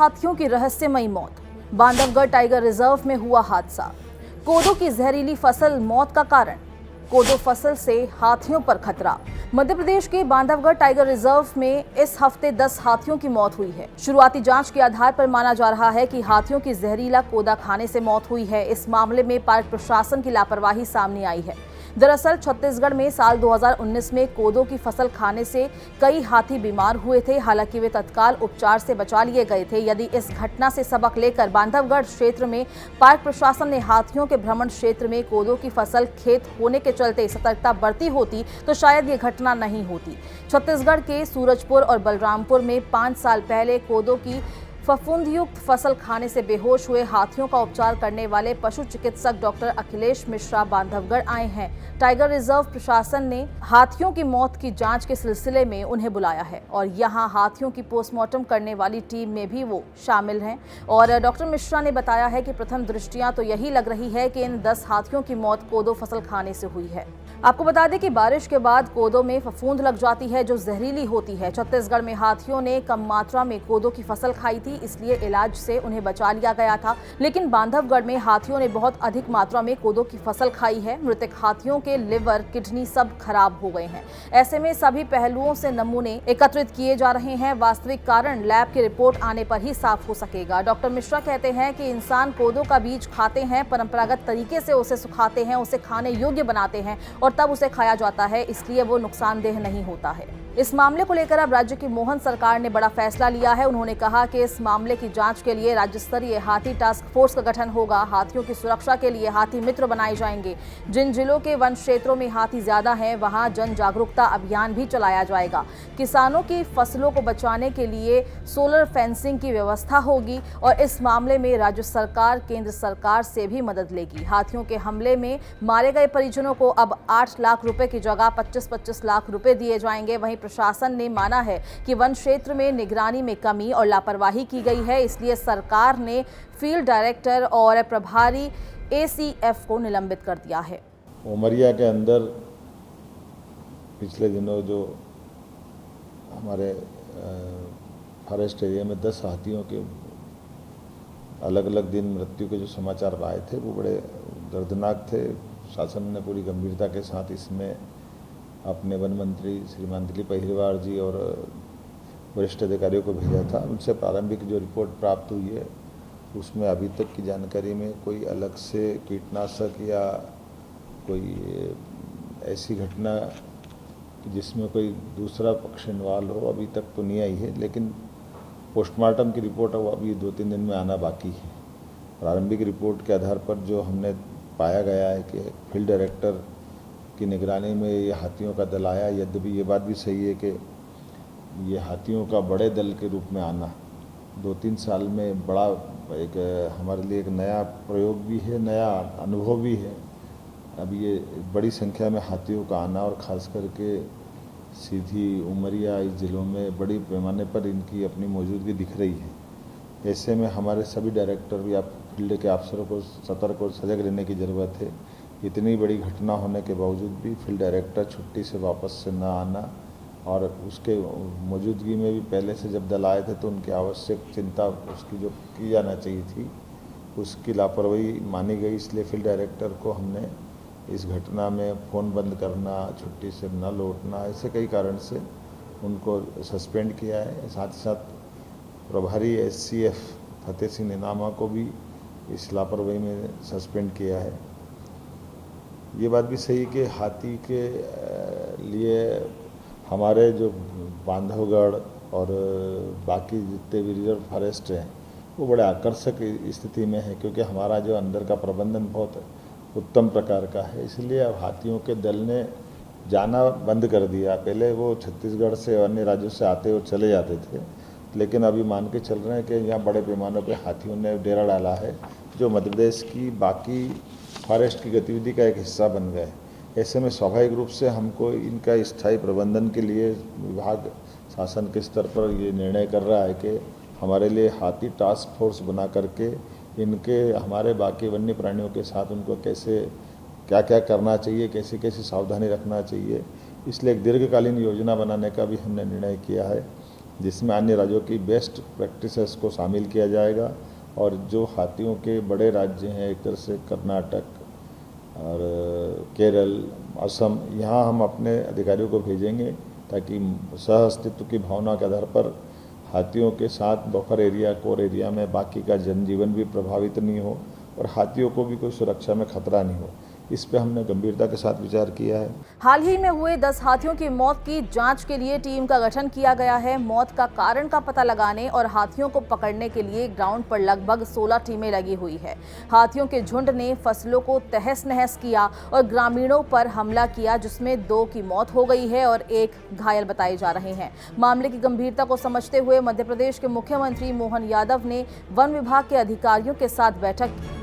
हाथियों की रहस्यमयी मौत। बांधवगढ़ टाइगर रिजर्व में हुआ हादसा। कोदो की जहरीली फसल मौत का कारण। कोदो फसल से हाथियों पर खतरा। मध्य प्रदेश के बांधवगढ़ टाइगर रिजर्व में इस हफ्ते 10 हाथियों की मौत हुई है। शुरुआती जांच के आधार पर माना जा रहा है कि हाथियों की जहरीला कोदा खाने से मौत हुई है। इस मामले में पार्क प्रशासन की लापरवाही सामने आई है। दरअसल छत्तीसगढ़ में साल 2019 में कोदो की फसल खाने से कई हाथी बीमार हुए थे। हालांकि वे तत्काल उपचार से बचा लिए गए थे। यदि इस घटना से सबक लेकर बांधवगढ़ क्षेत्र में पार्क प्रशासन ने हाथियों के भ्रमण क्षेत्र में कोदो की फसल खेत होने के चलते सतर्कता बरती होती तो शायद ये घटना नहीं होती। छत्तीसगढ़ के सूरजपुर और बलरामपुर में 5 साल पहले कोदो की फफूंदयुक्त फसल खाने से बेहोश हुए हाथियों का उपचार करने वाले पशु चिकित्सक डॉक्टर अखिलेश मिश्रा बांधवगढ़ आए हैं। टाइगर रिजर्व प्रशासन ने हाथियों की मौत की जांच के सिलसिले में उन्हें बुलाया है और यहां हाथियों की पोस्टमार्टम करने वाली टीम में भी वो शामिल हैं। और डॉक्टर मिश्रा ने बताया है कि प्रथम दृष्टिया तो यही लग रही है कि इन 10 हाथियों की मौत कोदो फसल खाने से हुई है। आपको बता दें कि बारिश के बाद कोदो में फफूंद लग जाती है जो जहरीली होती है। छत्तीसगढ़ में हाथियों ने कम मात्रा में कोदो की फसल खाई थी, इसलिए इलाज से उन्हें बचा लिया गया था। लेकिन बांधवगढ़ में हाथियों ने बहुत अधिक मात्रा में कोदो की फसल खाई है। मृतक हाथियों के लिवर, किडनी सब खराब हो गए हैं। ऐसे में सभी पहलुओं से नमूने एकत्रित किए जा रहे हैं। वास्तविक कारण लैब की रिपोर्ट आने पर ही साफ हो सकेगा। डॉक्टर मिश्रा कहते हैं कि इंसान कोदो का बीज खाते हैं, परंपरागत तरीके से उसे सुखाते हैं, उसे खाने योग्य बनाते हैं और तब उसे खाया जाता है, इसलिए वो नुकसानदेह नहीं होता है। इस मामले को लेकर अब राज्य की मोहन सरकार ने बड़ा फैसला लिया है। उन्होंने कहा कि इस मामले की जांच के लिए राज्य स्तरीय हाथी टास्क फोर्स का गठन होगा। हाथियों की सुरक्षा के लिए हाथी मित्र बनाए जाएंगे। जिन जिलों के वन क्षेत्रों में हाथी ज्यादा हैं, वहां जन जागरूकता अभियान भी चलाया जाएगा। किसानों की फसलों को बचाने के लिए सोलर फेंसिंग की व्यवस्था होगी और इस मामले में राज्य सरकार केंद्र सरकार से भी मदद लेगी। हाथियों के हमले में मारे गए परिजनों को अब 8 लाख रुपए की जगह 25-25 लाख रुपए दिए जाएंगे। वहीं प्रशासन ने माना है कि वन क्षेत्र में निगरानी में कमी और लापरवाही की गई है, इसलिए सरकार ने फील्ड डायरेक्टर और प्रभारी एसीएफ को निलंबित कर दिया है। उमरिया के अंदर पिछले दिनों जो हमारे फॉरेस्ट एरिया में 10 हाथियों के अलग अलग दिन मृत्यु के जो समाचार आए थे वो बड़े दर्दनाक थे। शासन ने पूरी गंभीरता के साथ इसमें अपने वन मंत्री श्रीमान दिलीप अहिरवार जी और वरिष्ठ अधिकारियों को भेजा था। उनसे प्रारंभिक जो रिपोर्ट प्राप्त हुई है उसमें अभी तक की जानकारी में कोई अलग से कीटनाशक या कोई ऐसी घटना जिसमें कोई दूसरा पक्ष इन्वॉल्व हो अभी तक तो नहीं आई है। लेकिन पोस्टमार्टम की रिपोर्ट अब अभी 2-3 दिन में आना बाकी है। प्रारंभिक रिपोर्ट के आधार पर जो हमने पाया गया है कि फील्ड डायरेक्टर की निगरानी में ये हाथियों का दल आया। यद्यपि ये बात भी सही है कि ये हाथियों का बड़े दल के रूप में आना 2-3 साल में बड़ा एक हमारे लिए एक नया प्रयोग भी है, नया अनुभव भी है। अब ये बड़ी संख्या में हाथियों का आना और ख़ास करके सीधी उमरिया इस ज़िलों में बड़ी पैमाने पर इनकी अपनी मौजूदगी दिख रही है। ऐसे में हमारे सभी डायरेक्टर भी आप फील्ड के अफसरों को सतर्क और सजग रहने की ज़रूरत है। इतनी बड़ी घटना होने के बावजूद भी फील्ड डायरेक्टर छुट्टी से वापस से न आना और उसके मौजूदगी में भी पहले से जब दल आए थे तो उनकी आवश्यक चिंता उसकी जो की जाना चाहिए थी उसकी लापरवाही मानी गई। इसलिए फील्ड डायरेक्टर को हमने इस घटना में फ़ोन बंद करना, छुट्टी से न लौटना, ऐसे कई कारण से उनको सस्पेंड किया है। साथ ही साथ प्रभारी एससीएफ फतेह सिंह निनामा को भी इस लापरवाही में सस्पेंड किया है। ये बात भी सही कि हाथी के लिए हमारे जो बांधवगढ़ और बाकी जितने भी रिजर्व फॉरेस्ट हैं वो बड़े आकर्षक स्थिति में है, क्योंकि हमारा जो अंदर का प्रबंधन बहुत उत्तम प्रकार का है। इसलिए अब हाथियों के दल ने जाना बंद कर दिया। पहले वो छत्तीसगढ़ से और अन्य राज्यों से आते और चले जाते थे, लेकिन अभी मान के चल रहे हैं कि यहाँ बड़े पैमाने पर हाथियों ने डेरा डाला है जो मध्य प्रदेश की बाकी फॉरेस्ट की गतिविधि का एक हिस्सा बन गए। ऐसे में स्वाभाविक रूप से हमको इनका स्थायी प्रबंधन के लिए विभाग शासन के स्तर पर ये निर्णय कर रहा है कि हमारे लिए हाथी टास्क फोर्स बना करके इनके हमारे बाकी वन्य प्राणियों के साथ उनको कैसे क्या क्या करना चाहिए, कैसे कैसे सावधानी रखना चाहिए, इसलिए एक दीर्घकालीन योजना बनाने का भी हमने निर्णय किया है। जिसमें अन्य राज्यों की बेस्ट प्रैक्टिसेस को शामिल किया जाएगा और जो हाथियों के बड़े राज्य हैं एक तरह से कर्नाटक और केरल, असम, यहाँ हम अपने अधिकारियों को भेजेंगे ताकि सह अस्तित्व की भावना के आधार पर हाथियों के साथ बफर एरिया, कोर एरिया में बाकी का जनजीवन भी प्रभावित नहीं हो और हाथियों को भी कोई सुरक्षा में खतरा नहीं हो। इस पे हमने गंभीरता के साथ विचार किया है। हाल ही में हुए 10 हाथियों की मौत की जांच के लिए टीम का गठन किया गया है। मौत का कारण का पता लगाने और हाथियों को पकड़ने के लिए ग्राउंड पर लगभग 16 टीमें लगी हुई है। हाथियों के झुंड ने फसलों को तहस नहस किया और ग्रामीणों पर हमला किया, जिसमें 2 की मौत हो गई है और 1 घायल बताए जा रहे हैं। मामले की गंभीरता को समझते हुए मध्य प्रदेश के मुख्यमंत्री मोहन यादव ने वन विभाग के अधिकारियों के साथ बैठक की